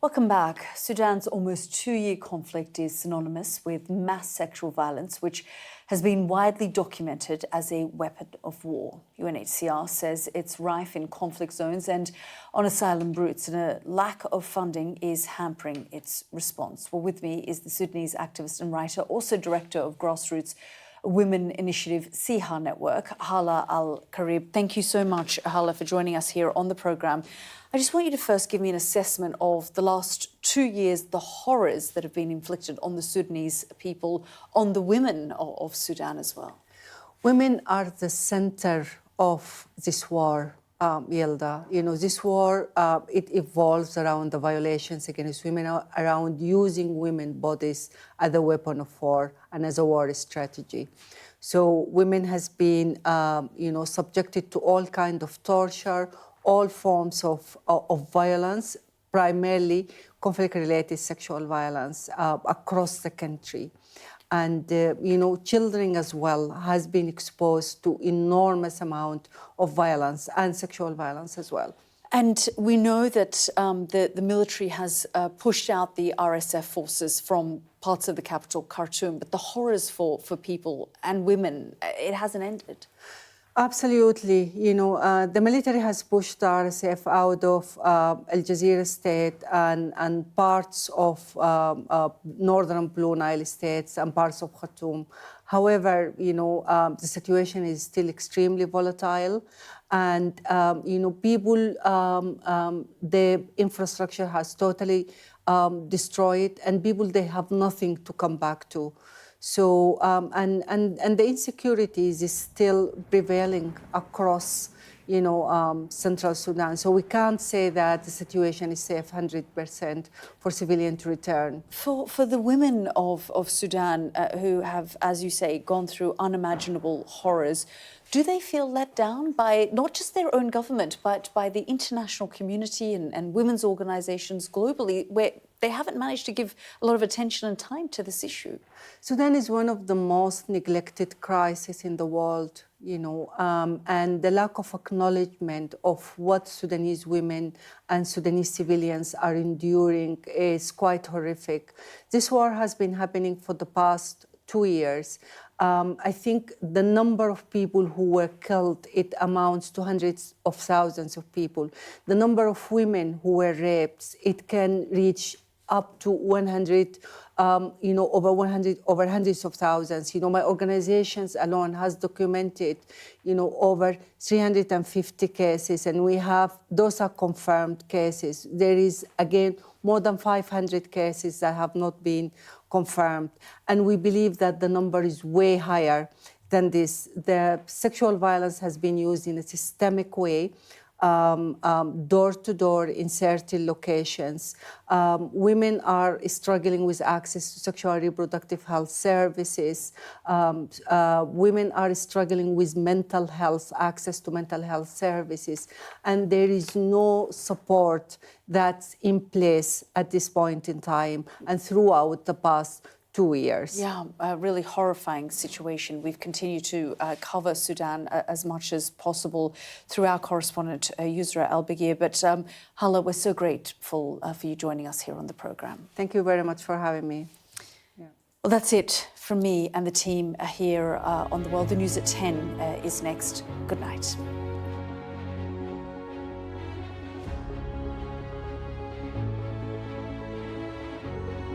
Welcome back. Sudan's almost two-year conflict is synonymous with mass sexual violence, which has been widely documented as a weapon of war. UNHCR says it's rife in conflict zones and on asylum routes, and a lack of funding is hampering its response. Well, with me is the Sudanese activist and writer, also director of grassroots women initiative Siha Network, Hala Al-Karib. Thank you so much, Hala, for joining us here on the programme. I just want you to first give me an assessment of the last 2 years, the horrors that have been inflicted on the Sudanese people, on the women of Sudan as well. Women are the center of this war, Yilda. You know, this war, it evolves around the violations against women, around using women's bodies as a weapon of war and as a war strategy. So women has been, subjected to all kinds of torture, all forms of violence, primarily conflict-related sexual violence across the country. And, children as well has been exposed to enormous amount of violence and sexual violence as well. And we know that the military has pushed out the RSF forces from parts of the capital, Khartoum, but the horrors for people and women, it hasn't ended. Absolutely. The military has pushed the RSF out of Al Jazeera state and parts of northern Blue Nile states and parts of Khartoum. However, the situation is still extremely volatile. And, people, the infrastructure has totally destroyed, and people, they have nothing to come back to. So, and the insecurities is still prevailing across, central Sudan. So we can't say that the situation is safe 100% for civilians to return. For the women of Sudan who have, as you say, gone through unimaginable horrors, do they feel let down by not just their own government, but by the international community and women's organizations globally, where they haven't managed to give a lot of attention and time to this issue? Sudan is one of the most neglected crises in the world, and the lack of acknowledgement of what Sudanese women and Sudanese civilians are enduring is quite horrific. This war has been happening for the past 2 years. I think the number of people who were killed, it amounts to hundreds of thousands of people. The number of women who were raped, it can reach up to 100, over hundreds of thousands. My organizations alone has documented, over 350 cases, and those are confirmed cases. There is, again, more than 500 cases that have not been confirmed. And we believe that the number is way higher than this. The sexual violence has been used in a systemic way, door-to-door in certain locations. Women are struggling with access to sexual and reproductive health services. Women are struggling with mental health, access to mental health services. And there is no support that's in place at this point in time and throughout the past 2 years. Yeah, a really horrifying situation. We've continued to cover Sudan as much as possible through our correspondent, Yusra Al-Bagir. But Hala, we're so grateful for you joining us here on the programme. Thank you very much for having me. Yeah. Well, that's it from me and the team here on The World. The news at 10 is next. Good night.